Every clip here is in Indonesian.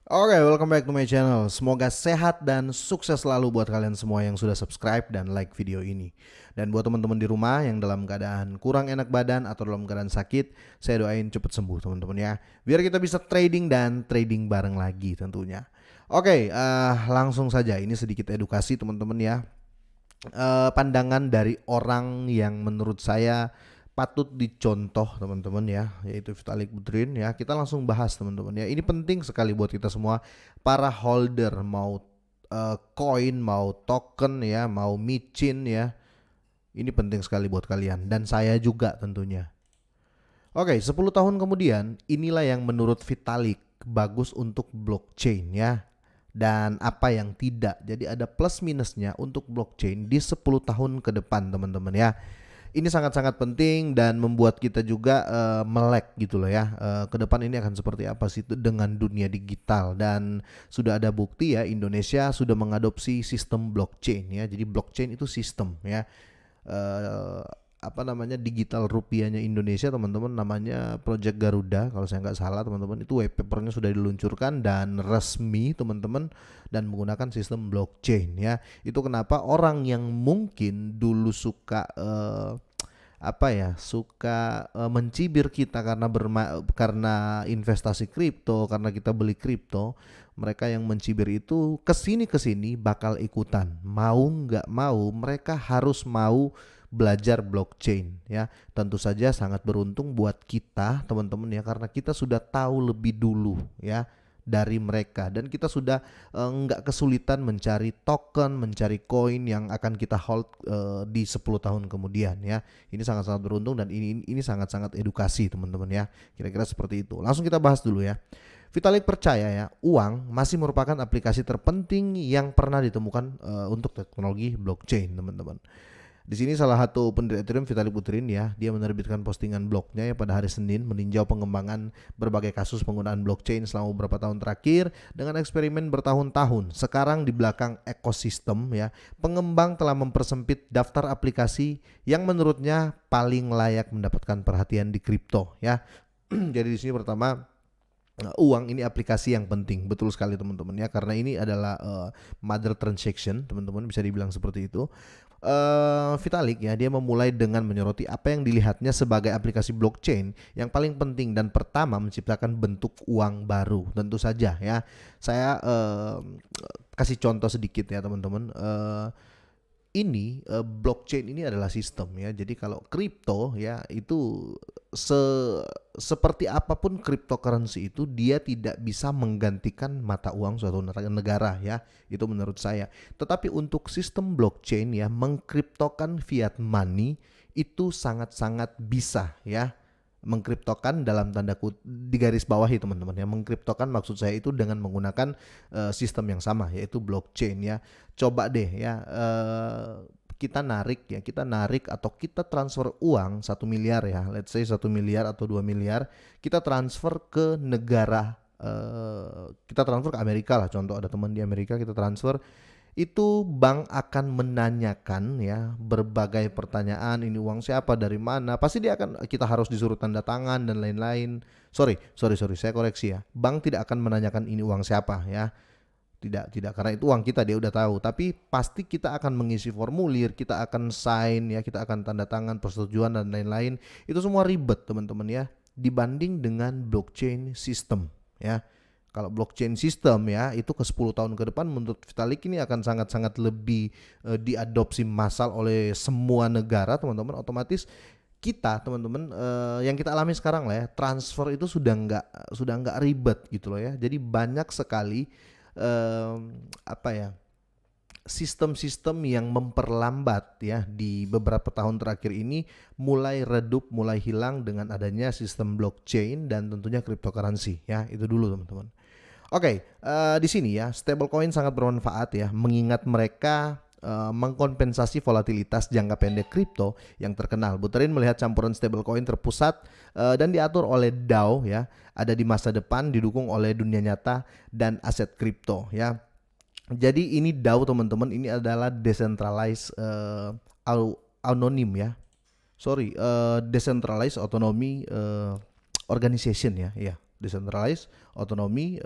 Oke, welcome back to my channel. Semoga sehat dan sukses selalu buat kalian semua yang sudah subscribe dan like video ini. Dan buat teman-teman di rumah yang dalam keadaan kurang enak badan atau dalam keadaan sakit, saya doain cepet sembuh teman-teman ya. Biar kita bisa trading dan trading bareng lagi tentunya. Oke, langsung saja ini sedikit edukasi teman-teman ya. Pandangan dari orang yang menurut saya patut dicontoh teman-teman ya, yaitu Vitalik Buterin ya. Kita langsung bahas teman-teman ya. Ini penting sekali buat kita semua para holder, mau koin, mau token ya, mau micin ya. Ini penting sekali buat kalian dan saya juga tentunya. Oke, 10 tahun kemudian inilah yang menurut Vitalik bagus untuk blockchain ya. Dan apa yang tidak. Jadi ada plus minusnya untuk blockchain di 10 tahun ke depan teman-teman ya. Ini sangat-sangat penting dan membuat kita juga melek gitu loh ya. Ke depan ini akan seperti apa sih dengan dunia digital, dan sudah ada bukti ya, Indonesia sudah mengadopsi sistem blockchain ya. Jadi blockchain itu sistem ya. eh, Apa namanya, digital rupiahnya Indonesia teman-teman, namanya Project Garuda kalau saya nggak salah teman-teman. Itu white papernya sudah diluncurkan dan resmi teman-teman, dan menggunakan sistem blockchain ya. Itu kenapa orang yang mungkin dulu suka mencibir kita karena investasi kripto, karena kita beli kripto, mereka yang mencibir itu kesini bakal ikutan, mau nggak mau mereka harus mau belajar blockchain ya. Tentu saja sangat beruntung buat kita teman-teman ya, karena kita sudah tahu lebih dulu ya dari mereka, dan kita sudah nggak kesulitan mencari token, mencari koin yang akan kita hold di 10 tahun kemudian ya. Ini sangat-sangat beruntung dan ini sangat-sangat edukasi teman-teman ya. Kira-kira seperti itu. Langsung kita bahas dulu ya. Vitalik percaya ya, uang masih merupakan aplikasi terpenting yang pernah ditemukan untuk teknologi blockchain teman-teman. Di sini salah satu pendiri Ethereum, Vitalik Buterin ya, dia menerbitkan postingan blognya ya pada hari Senin meninjau pengembangan berbagai kasus penggunaan blockchain selama beberapa tahun terakhir dengan eksperimen bertahun-tahun. Sekarang di belakang ekosistem ya, pengembang telah mempersempit daftar aplikasi yang menurutnya paling layak mendapatkan perhatian di kripto ya. Jadi di sini pertama, uang ini aplikasi yang penting, betul sekali teman-teman ya, karena ini adalah mother transaction teman-teman, bisa dibilang seperti itu. Vitalik ya, dia memulai dengan menyoroti apa yang dilihatnya sebagai aplikasi blockchain yang paling penting dan pertama menciptakan bentuk uang baru. Tentu saja ya, saya kasih contoh sedikit ya teman-teman. Blockchain ini adalah sistem ya. Jadi kalau kripto ya itu se seperti apapun cryptocurrency itu, dia tidak bisa menggantikan mata uang suatu negara ya. Itu menurut saya. Tetapi untuk sistem blockchain ya, mengkriptokan fiat money itu sangat-sangat bisa ya. Mengkriptokan dalam tanda kutip di garis bawahi teman-teman ya. Mengkriptokan maksud saya itu dengan menggunakan sistem yang sama, yaitu blockchain ya. Coba deh ya, kita narik atau kita transfer uang 1 miliar ya, let's say 1 miliar atau 2 miliar, kita transfer ke negara, kita transfer ke Amerika lah, contoh ada teman di Amerika, kita transfer. Itu bank akan menanyakan ya berbagai pertanyaan, ini uang siapa, dari mana, pasti kita harus disuruh tanda tangan dan lain-lain. Sorry, saya koreksi ya, bank tidak akan menanyakan ini uang siapa ya. Tidak, karena itu uang kita, dia udah tahu. Tapi pasti kita akan mengisi formulir, kita akan sign ya, kita akan tanda tangan persetujuan dan lain-lain. Itu semua ribet teman-teman ya, dibanding dengan blockchain system ya. Kalau blockchain system ya, itu ke 10 tahun ke depan menurut Vitalik ini akan sangat-sangat lebih diadopsi massal oleh semua negara teman-teman. Otomatis kita teman-teman, yang kita alami sekarang lah ya, transfer itu sudah nggak ribet gitu loh ya. Jadi banyak sekali sistem-sistem yang memperlambat ya di beberapa tahun terakhir ini mulai redup, mulai hilang dengan adanya sistem blockchain dan tentunya cryptocurrency ya. Itu dulu teman-teman. Oke, di sini ya, stablecoin sangat bermanfaat ya, mengingat mereka mengkompensasi volatilitas jangka pendek kripto yang terkenal. Buterin melihat campuran stablecoin terpusat dan diatur oleh DAO ya, ada di masa depan, didukung oleh dunia nyata dan aset kripto ya. Jadi ini DAO teman-teman, ini adalah decentralized anonim ya. Decentralized autonomy organization ya. Decentralized autonomy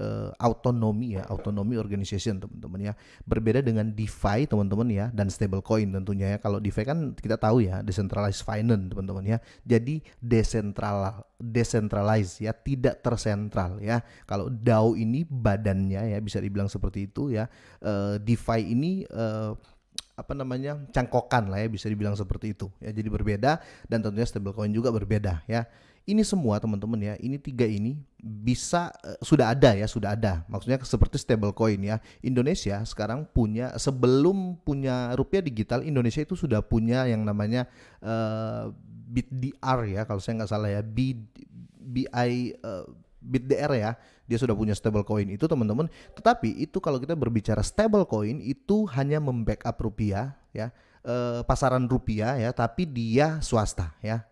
organization teman-teman ya. Berbeda dengan DeFi teman-teman ya, dan stablecoin tentunya ya. Kalau DeFi kan kita tahu ya, decentralized finance teman-teman ya. Jadi decentralized ya, tidak tersentral ya. Kalau DAO ini badannya ya, bisa dibilang seperti itu ya. DeFi ini cangkokan lah ya, bisa dibilang seperti itu ya. Jadi berbeda, dan tentunya stablecoin juga berbeda ya. Ini semua teman-teman ya, ini tiga ini bisa sudah ada. Maksudnya seperti stablecoin ya. Indonesia sekarang punya, sebelum punya rupiah digital, Indonesia itu sudah punya yang namanya BitDR ya, kalau saya nggak salah ya, BitDR ya. Dia sudah punya stablecoin itu teman-teman. Tetapi itu kalau kita berbicara stablecoin itu hanya membackup rupiah ya, pasaran rupiah ya, tapi dia swasta ya,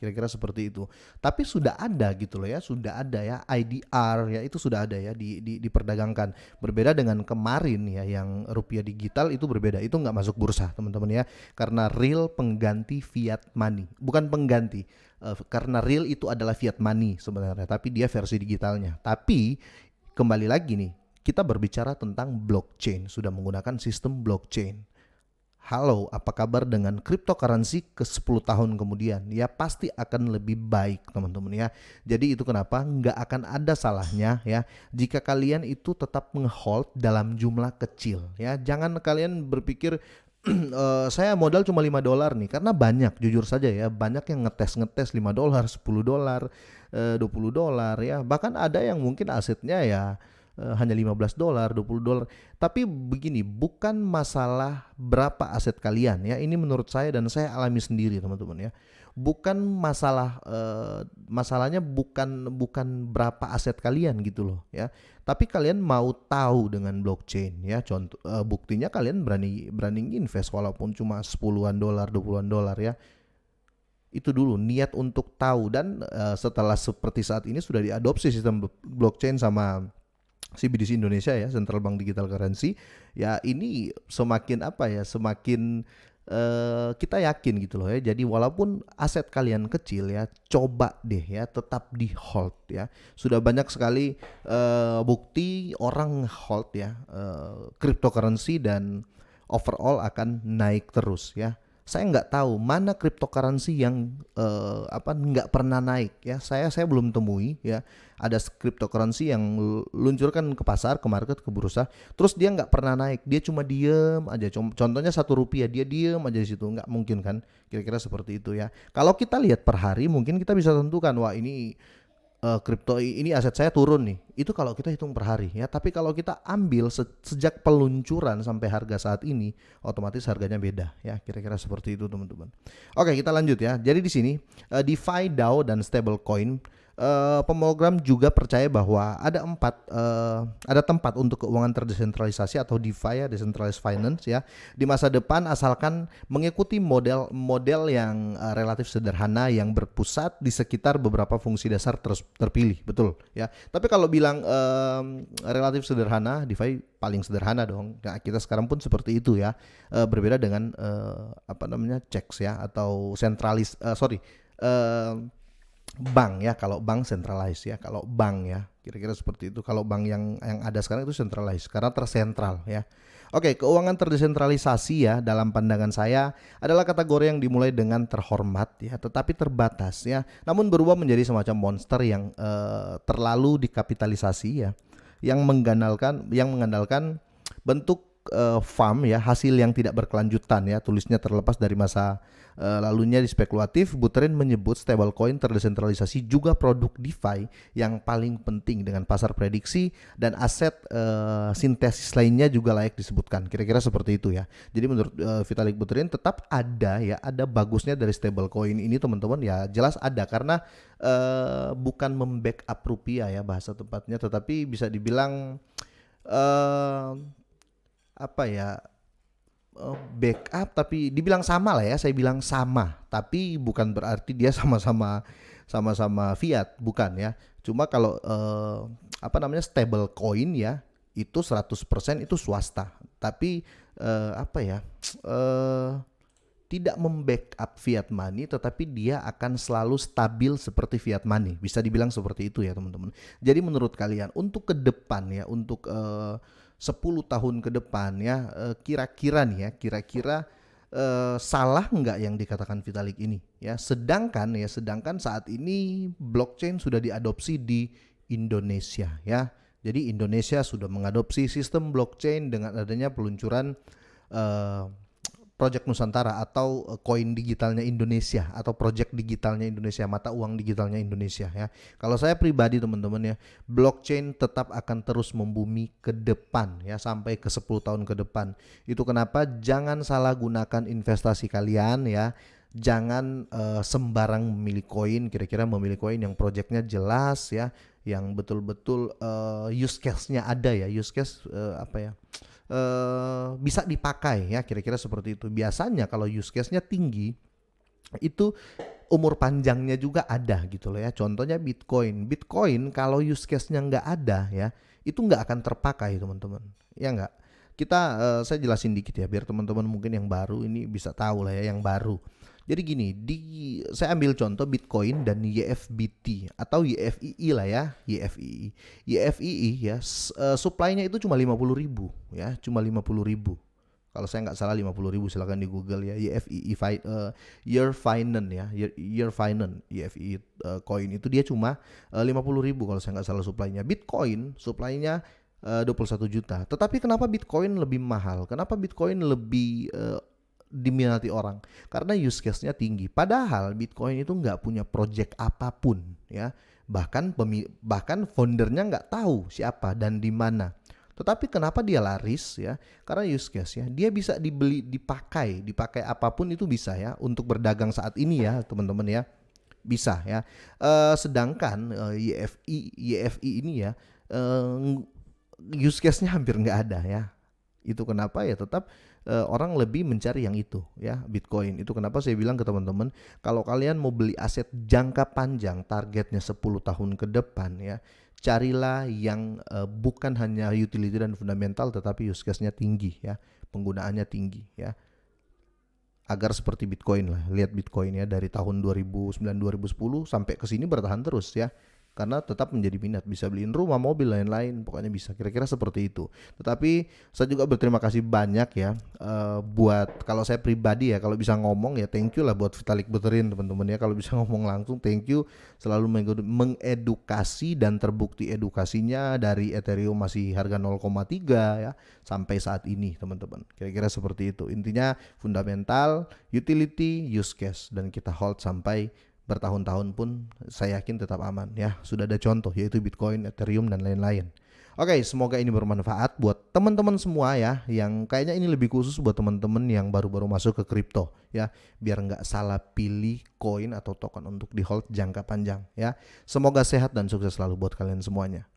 kira-kira seperti itu. Tapi sudah ada gitu loh ya, sudah ada ya IDR ya, itu sudah ada ya diperdagangkan. Berbeda dengan kemarin ya, yang rupiah digital itu berbeda, itu nggak masuk bursa teman-teman ya, karena real pengganti fiat money, bukan pengganti. Karena real itu adalah fiat money sebenarnya, tapi dia versi digitalnya. Tapi kembali lagi nih, kita berbicara tentang blockchain, sudah menggunakan sistem blockchain. Halo, apa kabar dengan cryptocurrency ke 10 tahun kemudian? Ya pasti akan lebih baik teman-teman ya. Jadi itu kenapa nggak akan ada salahnya ya jika kalian itu tetap nge-hold dalam jumlah kecil ya. Jangan kalian berpikir saya modal cuma $5 nih, karena banyak, jujur saja ya, banyak yang ngetes $5, $10, $20 ya. Bahkan ada yang mungkin asetnya ya hanya $15, $20. Tapi begini, bukan masalah berapa aset kalian ya. Ini menurut saya, dan saya alami sendiri teman-teman ya. Bukan masalahnya bukan berapa aset kalian gitu loh ya. Tapi kalian mau tahu dengan blockchain ya. Contoh buktinya kalian berani invest walaupun cuma $10, $20 ya. Itu dulu niat untuk tahu, dan setelah seperti saat ini sudah diadopsi sistem blockchain sama CBDC Indonesia ya, Central Bank Digital Currency ya, ini semakin semakin kita yakin gitu loh ya. Jadi walaupun aset kalian kecil ya, coba deh ya tetap di hold ya. Sudah banyak sekali bukti orang hold ya cryptocurrency, dan overall akan naik terus ya. Saya nggak tahu mana cryptocurrency yang nggak pernah naik ya. Saya belum temui ya ada cryptocurrency yang luncurkan ke pasar, ke market, ke bursa, terus dia nggak pernah naik, dia cuma diem aja. Contohnya ₹1, dia diem aja di situ, nggak mungkin kan, kira-kira seperti itu ya. Kalau kita lihat per hari, mungkin kita bisa tentukan, wah ini kripto ini aset saya turun nih. Itu kalau kita hitung per hari ya. Tapi kalau kita ambil sejak peluncuran sampai harga saat ini, otomatis harganya beda ya. Kira-kira seperti itu teman-teman. Oke, kita lanjut ya. Jadi di sini DeFi, DAO, dan stablecoin, pemogram juga percaya bahwa ada tempat untuk keuangan terdesentralisasi atau DeFi ya, decentralized finance ya, di masa depan, asalkan mengikuti model yang relatif sederhana yang berpusat di sekitar beberapa fungsi dasar terpilih, betul ya. Tapi kalau bilang relatif sederhana, DeFi paling sederhana dong. Nah, kita sekarang pun seperti itu ya. Berbeda dengan checks ya, atau bank ya. Kalau bank centralized ya, kalau bank ya kira-kira seperti itu. Kalau bank yang ada sekarang itu centralized karena tersentral ya. Oke, keuangan terdesentralisasi ya, dalam pandangan saya adalah kategori yang dimulai dengan terhormat ya, tetapi terbatas ya, namun berubah menjadi semacam monster yang terlalu dikapitalisasi ya, yang mengandalkan bentuk farm ya, hasil yang tidak berkelanjutan ya, tulisnya terlepas dari masa lalunya di spekulatif. Buterin menyebut stablecoin terdesentralisasi juga produk DeFi yang paling penting dengan pasar prediksi dan aset sintesis lainnya juga layak disebutkan. Kira-kira seperti itu ya. Jadi menurut Vitalik Buterin tetap ada ya, ada bagusnya dari stablecoin ini teman-teman ya, jelas ada, karena bukan membackup rupiah ya bahasa tepatnya, tetapi bisa dibilang backup, tapi dibilang sama lah ya, saya bilang sama, tapi bukan berarti dia sama-sama fiat, bukan ya. Cuma kalau stable coin ya, itu 100% itu swasta, tapi tidak membackup fiat money, tetapi dia akan selalu stabil seperti fiat money. Bisa dibilang seperti itu ya teman-teman. Jadi menurut kalian untuk ke depan ya, untuk 10 tahun ke depan ya, kira-kira nih ya, kira-kira salah nggak yang dikatakan Vitalik ini ya? Sedangkan saat ini blockchain sudah diadopsi di Indonesia ya. Jadi Indonesia sudah mengadopsi sistem blockchain dengan adanya peluncuran Project Nusantara atau koin digitalnya Indonesia atau project digitalnya Indonesia, mata uang digitalnya Indonesia ya. Kalau saya pribadi teman-teman ya, blockchain tetap akan terus membumi ke depan ya, sampai ke 10 tahun ke depan. Itu kenapa jangan salah gunakan investasi kalian ya. Jangan sembarang memilih koin, kira-kira memilih koin yang projectnya jelas ya, yang betul-betul use case-nya ada ya, use case bisa dipakai ya, kira-kira seperti itu. Biasanya kalau use case-nya tinggi itu umur panjangnya juga ada gitu loh ya. Contohnya Bitcoin kalau use case-nya nggak ada ya, itu nggak akan terpakai teman-teman ya nggak. Saya jelasin dikit ya biar teman-teman mungkin yang baru ini bisa tahu lah ya, yang baru. Jadi gini, saya ambil contoh Bitcoin dan YFBT atau YFII lah ya, YFII. YFII ya, supply-nya itu cuma 50.000 ya, cuma 50.000. Kalau saya nggak salah 50.000, silakan di Google ya, YFII Year Finance ya, Year Finance YFII coin itu dia cuma 50.000 kalau saya nggak salah supply-nya. Bitcoin supply-nya 21 juta. Tetapi kenapa Bitcoin lebih mahal? Kenapa Bitcoin lebih diminati orang? Karena use case-nya tinggi. Padahal Bitcoin itu nggak punya project apapun ya. Bahkan foundernya nggak tahu siapa dan di mana. Tetapi kenapa dia laris ya? Karena use case-nya dia bisa dibeli, dipakai apapun itu bisa ya, untuk berdagang saat ini ya teman-teman ya. Bisa ya. Sedangkan YFI ini ya, use case-nya hampir nggak ada ya. Itu kenapa ya tetap orang lebih mencari yang itu ya, Bitcoin. Itu kenapa saya bilang ke teman-teman, kalau kalian mau beli aset jangka panjang, targetnya 10 tahun ke depan ya, carilah yang bukan hanya utility dan fundamental, tetapi use case-nya tinggi ya, penggunaannya tinggi ya. Agar seperti Bitcoin lah. Lihat Bitcoin ya, dari tahun 2009-2010 sampai ke sini bertahan terus ya. Karena tetap menjadi minat, bisa beliin rumah, mobil, lain-lain, pokoknya bisa, kira-kira seperti itu. Tetapi saya juga berterima kasih banyak ya, buat, kalau saya pribadi ya, kalau bisa ngomong ya thank you lah buat Vitalik Buterin teman-teman ya. Kalau bisa ngomong langsung thank you, selalu mengedukasi dan terbukti edukasinya dari Ethereum masih harga 0,3 ya sampai saat ini teman-teman. Kira-kira seperti itu. Intinya fundamental, utility, use case, dan kita hold sampai bertahun-tahun pun saya yakin tetap aman ya. Sudah ada contoh yaitu Bitcoin, Ethereum, dan lain-lain. Oke, semoga ini bermanfaat buat teman-teman semua ya, yang kayaknya ini lebih khusus buat teman-teman yang baru-baru masuk ke kripto ya, biar nggak salah pilih koin atau token untuk di hold jangka panjang ya. Semoga sehat dan sukses selalu buat kalian semuanya.